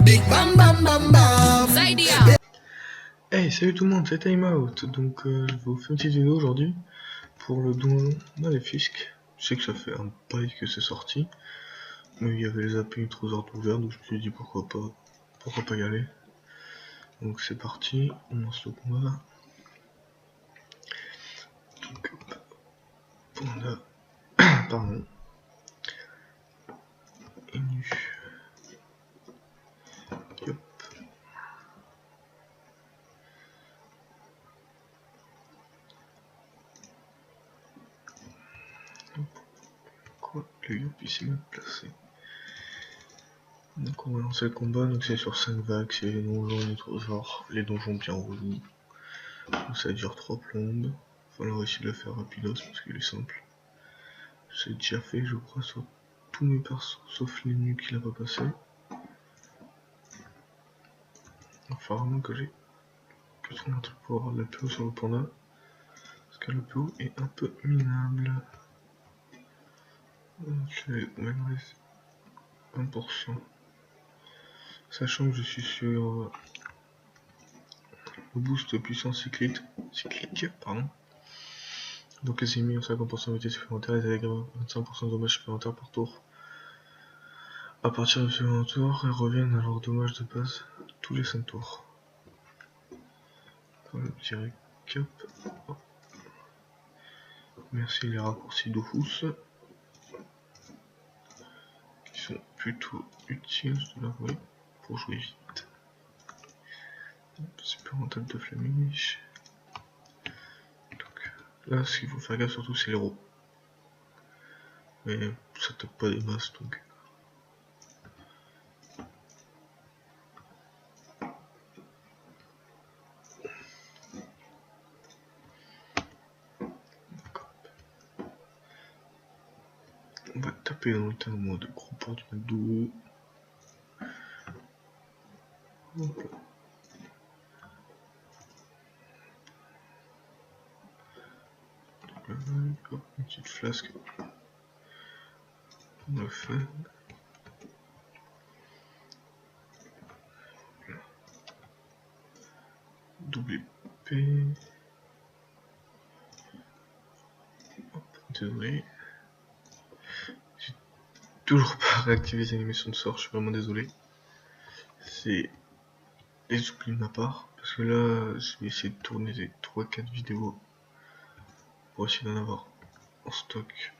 Big bam bam bam bam. Hey, salut tout le monde, c'est Time Out. Donc je vous fais une petite vidéo aujourd'hui pour le donjon maléfique. Je sais que ça fait un bail que c'est sorti, mais il y avait les API trop ouverts, donc je me suis dit pourquoi pas y aller. Donc c'est parti, on lance le combat. Donc on a pardon. Inu. Yop. Quoi, le Yop il s'est mal placé. Donc on va lancer le combat, donc c'est sur 5 vagues, c'est les donjons et les trésors, les donjons bien relous. Donc ça dure 3 plombes. Il va falloir essayer de le faire rapidos parce qu'il est simple. J'ai déjà fait je crois sur tous mes persos sauf les nus qu'il a pas passé. Il faut vraiment que j'ai que son un truc pour avoir de la PO sur le panda. Parce que le PO est un peu minable. Je vais m'enlever 1%. Sachant que je suis sur le boost puissance cyclique, pardon. Donc les ennemis ont 50% de vitesse supplémentaire et avec 25% de dommages supplémentaires par tour. À partir du second tour, ils reviennent à leur dommage de base tous les 5 tours. Le petit récap. Oh. Merci les raccourcis d'Ofus qui sont plutôt utiles, je dois l'avouer, pour jouer vite. Super rentable de Flamiche. Donc là, ce qu'il faut faire gaffe surtout, c'est l'héros. Mais ça tape pas des masses donc. On va taper dans le tas en mode gros port du McDo. Hop. Hop, une petite flasque. On le fait. Double épée. Hop, désolé. J'ai toujours pas réactivé les animations de sort, je suis vraiment désolé. C'est les oublis de ma part. Parce que là, je vais essayer de tourner des 3-4 vidéos pour essayer d'en avoir en stock.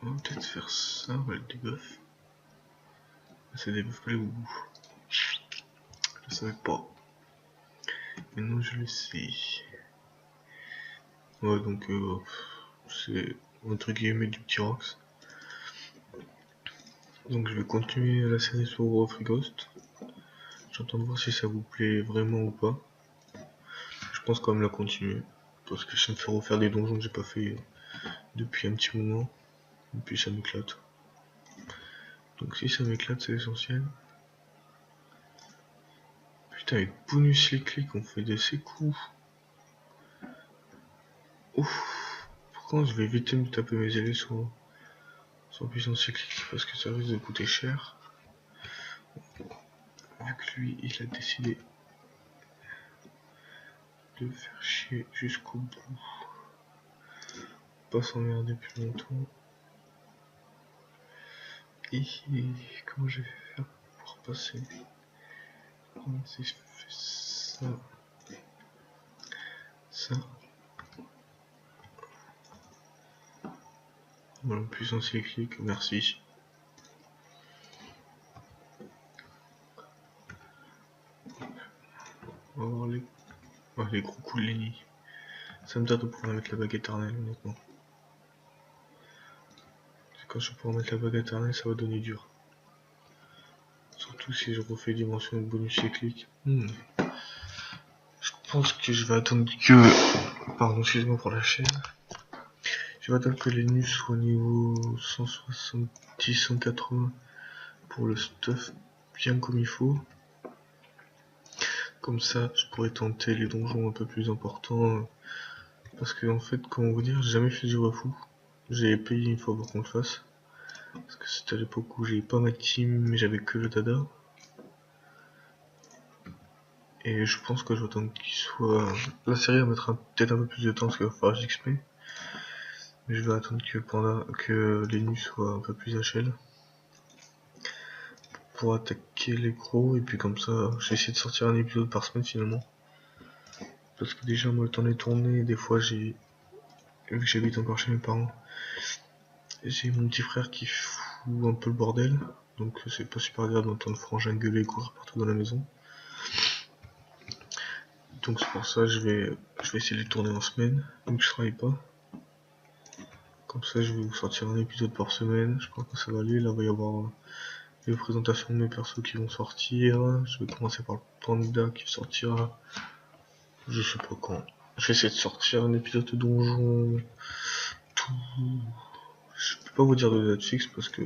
On va peut-être faire ça, on va le debuff. C'est debuff pas les goûts. Je savais pas. Maintenant je le sais. Ouais donc c'est entre guillemets du petit Rox. Donc je vais continuer la série sur Free Ghost. J'entends de voir si ça vous plaît vraiment ou pas. Je pense quand même la continuer. Parce que ça me fait refaire des donjons que j'ai pas fait depuis un petit moment. Et puis ça m'éclate. Donc si ça m'éclate c'est l'essentiel. Putain avec bonus les clics on fait de ces coups. Ouf. Pourquoi je vais éviter de me taper mes ailes sur puissance cyclique parce que ça risque de coûter cher. Vu que lui il a décidé de faire chier jusqu'au bout. Pas s'emmerder plus longtemps. Et comment je vais faire pour passer? Si je fais ça. Ça. Voilà, puissance cyclique, merci. On va voir les gros coups de Lenny. Ça me tarde de pouvoir mettre la bague éternelle, honnêtement. Quand je vais pouvoir mettre la bague éternelle, ça va donner dur. Surtout si je refais dimension de bonus cyclique. Je pense que je vais attendre que... Pardon, excusez-moi pour la chaîne. Je vais attendre que les nus soient niveau 170-180 pour le stuff bien comme il faut. Comme ça, je pourrais tenter les donjons un peu plus importants. Parce que en fait, comment vous dire, j'ai jamais fait du Wafu. J'ai payé une fois pour qu'on le fasse. Parce que c'était à l'époque où j'avais pas ma team, mais j'avais que le Dada. Et je pense que j'attends qu'il soit... La série va mettre peut-être un peu plus de temps parce qu'il va falloir j'XP. Mais je vais attendre que les nus soient un peu plus HL. Pour attaquer les gros, et puis comme ça, je vais essayer de sortir un épisode par semaine finalement. Parce que déjà, moi, le temps est tourné, et des fois, vu que j'habite encore chez mes parents, j'ai mon petit frère qui fout un peu le bordel. Donc c'est pas super agréable d'entendre frangin gueuler et courir partout dans la maison. Donc c'est pour ça je vais essayer de les tourner en semaine, donc je travaille pas. Comme ça je vais vous sortir un épisode par semaine, je pense que ça va aller. Là il va y avoir les présentations de mes persos qui vont sortir. Je vais commencer par le panda qui sortira je sais pas quand. Je vais essayer de sortir un épisode de donjon. Tout. Je peux pas vous dire de date fixe parce que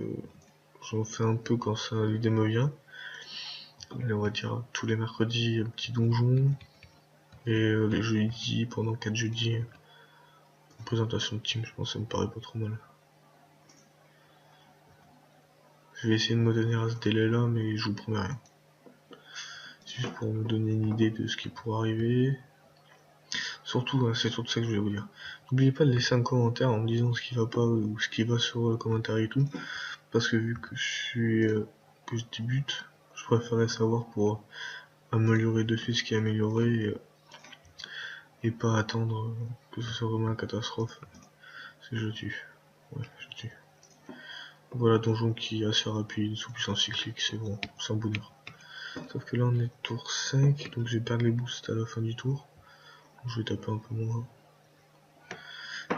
j'en fais un peu quand ça l'idée me vient. Là, on va dire tous les mercredis un petit donjon. Et les jeudis, pendant 4 jeudis, une présentation de team, je pense que ça me paraît pas trop mal. Je vais essayer de me tenir à ce délai là, mais je vous promets rien. Juste pour me donner une idée de ce qui pourrait arriver. Surtout, c'est surtout ça que je voulais vous dire. N'oubliez pas de laisser un commentaire en me disant ce qui va pas ou ce qui va sur le commentaire et tout. Parce que vu que que je débute, je préférerais savoir pour améliorer de suite ce qui est amélioré et pas attendre que ce soit vraiment la catastrophe. Si je tue. Ouais, je tue. Voilà, donjon qui est assez rapide, sous puissance cyclique, c'est bon, c'est un bonheur. Sauf que là on est tour 5, donc je vais perdre les boosts à la fin du tour. Donc je vais taper un peu moins.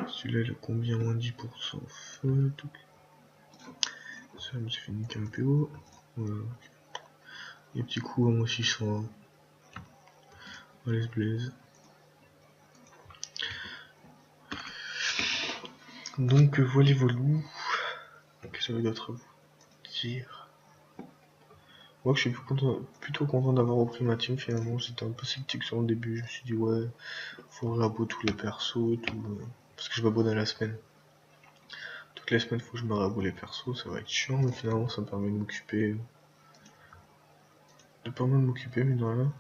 Celui-là il a combien? Moins 10% feu. Ça me fait niquer un PO. Voilà. Les petits coups à moins 600. Allez, blaze. Donc voilà les volous. Qu'est-ce que ça veut d'autre à vous dire? Moi je suis plutôt content d'avoir repris ma team finalement. J'étais un peu sceptique sur le début. Je me suis dit ouais, faut réabo tous les persos et tout. Parce que je m'abonne à la semaine. Toutes les semaines faut que je me réabo les persos, ça va être chiant, mais finalement ça me permet de m'occuper. De pas mal m'occuper, mais de rien.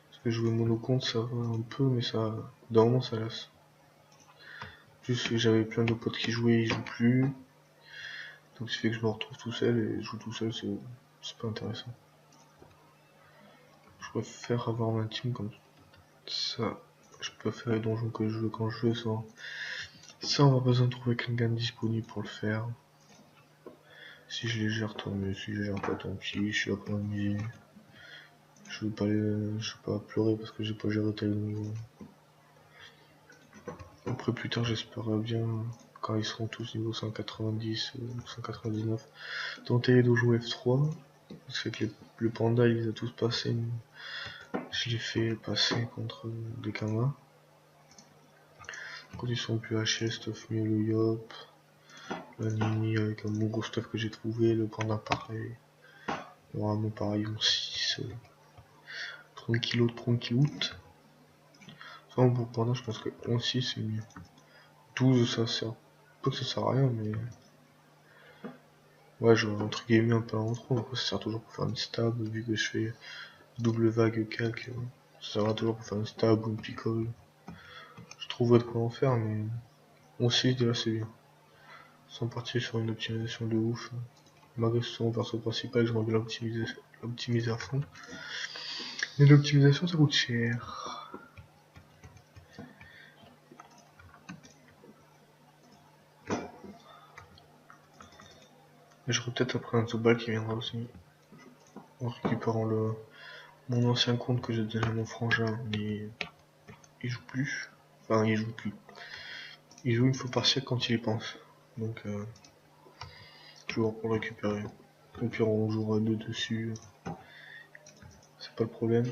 Parce que jouer monocompte ça va un peu, mais ça. D'un moment ça lasse. Juste j'avais plein de potes qui jouaient, ils jouent plus. Donc ça fait que je me retrouve tout seul et je joue tout seul, c'est pas intéressant. Je préfère avoir ma team comme ça. Je peux faire les donjons que je veux quand je veux sans avoir besoin de trouver quelqu'un disponible pour le faire. Si je les gère, tant mieux. Si je les gère pas, tant pis. Je suis là pour m'amuser. Je veux pas pleurer parce que j'ai pas géré tel niveau. Après plus tard j'espérais bien quand ils seront tous niveau 190 ou 199 tenter les dojos F3 parce que le panda il les a tous passés. Je l'ai fait passer contre des kamas. Quand ils sont plus HS, stuff mieux le Yop, la Nini avec un bon gros stuff que j'ai trouvé, le panda pareil, le Ramo pareil en 6, tranquilloute. Sans pour panda je pense que 11-6 c'est mieux. 12 ça sert. Pas que ça sert à rien mais. Ouais je vais entre guillemets un peu en trop, après ça sert toujours pour faire une stab vu que je fais double vague calque. Ça sert toujours pour faire une stab ou une picole. Je trouverai de quoi en faire mais 11-6 déjà c'est bien. Sans partir sur une optimisation de ouf. Malgré que ce soit mon perso principal, j'aimerais bien l'optimiser à fond. Mais l'optimisation ça coûte cher. Mais j'aurai peut-être après un Zobal qui viendra aussi. En récupérant mon ancien compte que j'ai donné à mon frangin, mais il joue plus. Enfin il joue plus. Il joue une fois par siècle quand il y pense. Donc je vais voir pour le récupérer. Au pire on jouera deux dessus. C'est pas le problème.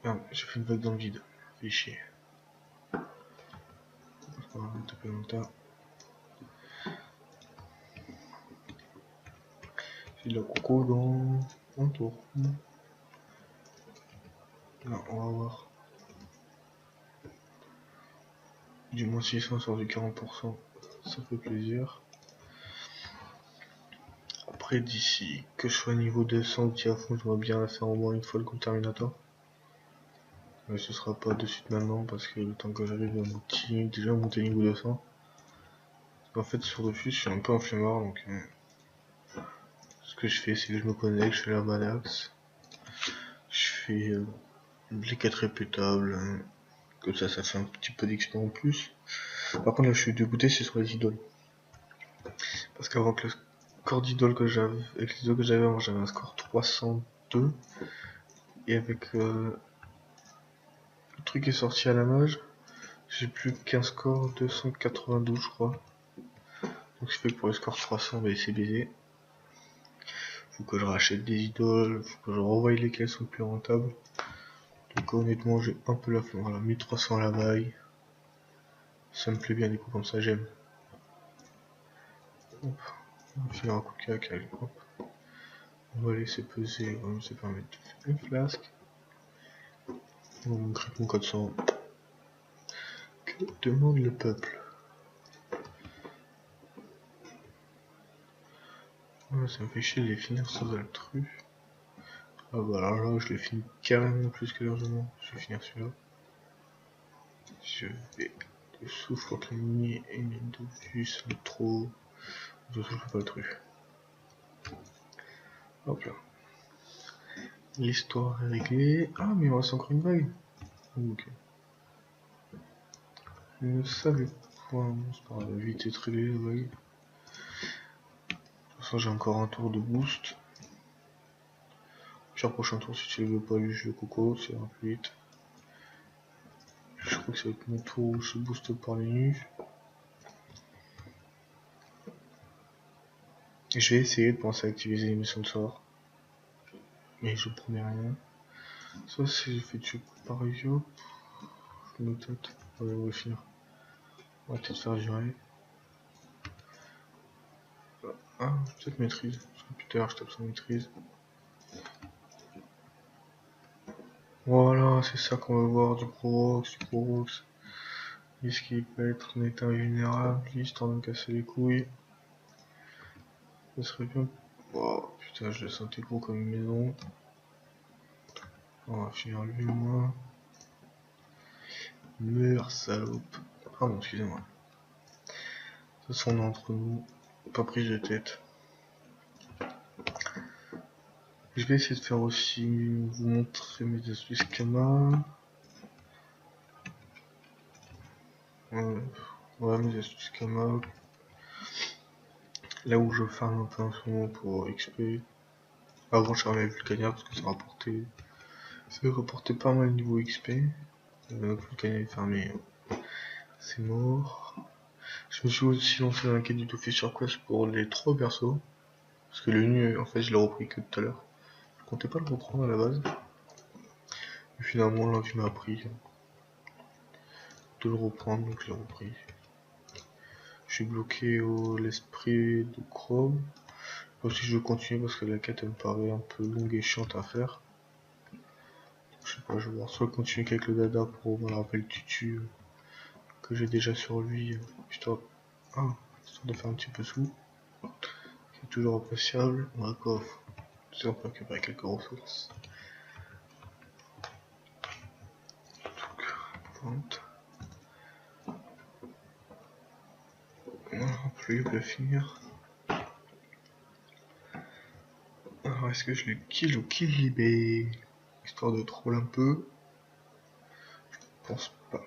Ah, j'ai fait une vague dans le vide. Fait chier. On va taper dans le tas. J'ai de la coco dans un tour. Là, on va voir. Du moins 600 sur du 40%. Ça fait plaisir. Après, d'ici que je sois niveau 200 outil à fond, je dois bien la faire au moins une fois le compte Terminator. Mais ce sera pas de suite maintenant parce que le temps que j'arrive à monter, déjà monter niveau 200. En fait, sur Dofus, je suis un peu en flemmard donc ce que je fais, c'est que je me connecte, je fais la manax, je fais les 4 répétables, comme ça fait un petit peu d'XP en plus. Par contre, là, je suis dégoûté, c'est sur les idoles. Parce qu'avant que le score d'idole que j'avais, avec les idoles que j'avais avant, j'avais un score 302. Et avec le truc est sorti à la mage, j'ai plus qu'un score 292, je crois. Donc, ce qui fait que pour le score 300, bah, c'est baisé. Faut que je rachète des idoles, faut que je revoie lesquelles sont plus rentables. Donc, honnêtement, j'ai un peu la flemme. Voilà, 1300 à la maille. Ça me plaît bien, du coup, comme ça, j'aime. On va finir un coup de cac, allez, hop. On va laisser peser, on va se permettre de faire une flasque. On va créer mon code 100. Que demande le peuple? Ouais, ça me fait chier de les finir sans Altru. Ah bah alors là, je les finis carrément plus que largement. Je vais finir celui-là. Je vais de souffle contre l'ennemi et une ligne de vue, ça me trop. Je souffle pas le truc. Hop là. L'histoire est réglée. Ah, mais il me reste encore une vague. Ok. Je ne savais pas. C'est pas grave, vite être réglé la vague. De toute façon, j'ai encore un tour de boost. Sur le prochain tour, si tu le veux pas, lui, je le coco, c'est un plus vite. Je crois que ça va être mon tour où je booste par les nus. Je vais essayer de penser à activer les animations de sort. Mais je promets rien. Ça, si je fais tuer par Ivio, je me tête. Ouais, on va finir. On va peut-être faire durer. Ah, peut-être maîtrise. Parce que plus tard, je tape sans maîtrise. Voilà, c'est ça qu'on veut voir du Provox, du Provox. Est-ce qu'il peut être en état vulnérable, histoire de me casser les couilles. Ça serait bien. Oh putain, je le sentais gros comme une maison. On va finir lui et moi. Meurs, salope. Pardon, excusez-moi. De toute façon, on est entre nous. Pas prise de tête. Je vais essayer de faire aussi, vous montrer mes astuces Kama. Voilà mes astuces Kama. Là où je farm un peu en ce moment pour XP. Avant je farmais Vulcania parce que ça rapportait pas mal niveau XP. Vulcania est fermé, c'est mort. Je me suis aussi lancé dans la quête du Tofu sur Quest pour les 3 persos. Parce que le nu, en fait, je l'ai repris que tout à l'heure. Je comptais pas le reprendre à la base. Et finalement, l'envie m'a appris de le reprendre, donc je l'ai repris. Je suis bloqué au l'esprit de Chrome. Aussi, je vais continuer parce que la quête elle me paraît un peu longue et chiante à faire. Je sais pas, je vais voir soit continuer avec le dada pour me rappeler le tutu que j'ai déjà sur lui, histoire de faire un petit peu sous. C'est toujours appréciable. On va coffre. On peut récupérer quelques ressources. Donc, vente. Voilà, plus il peut finir. Alors, est-ce que je le kill ou kill libé? Histoire de troll un peu. Je pense pas.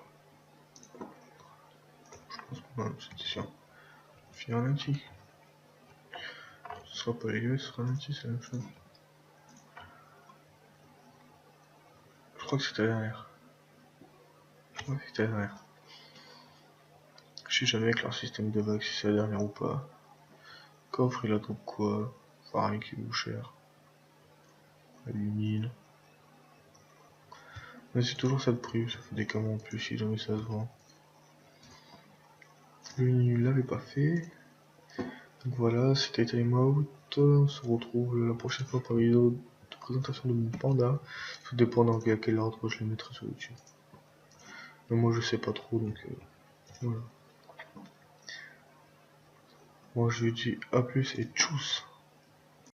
Je pense pas, c'est sûr. Finir lundi. Ce sera pas les ce sera lundi, c'est la même chose. Je crois que c'était la dernière. Ouais, c'était la dernière. Je sais jamais avec leur système de vague si c'est la dernière ou pas. Coffre, il a trop quoi? Farming qui vaut cher. Alumine. Mais c'est toujours ça de prix, ça fait des camons en plus si jamais ça se vend. Le nul l'avait pas fait. Donc voilà, c'était Time Out. On se retrouve la prochaine fois pour une vidéo de présentation de mon panda. Tout dépendant à quel ordre je le mettrai sur YouTube. Mais moi je sais pas trop donc voilà. Moi je dis à plus et tchuss.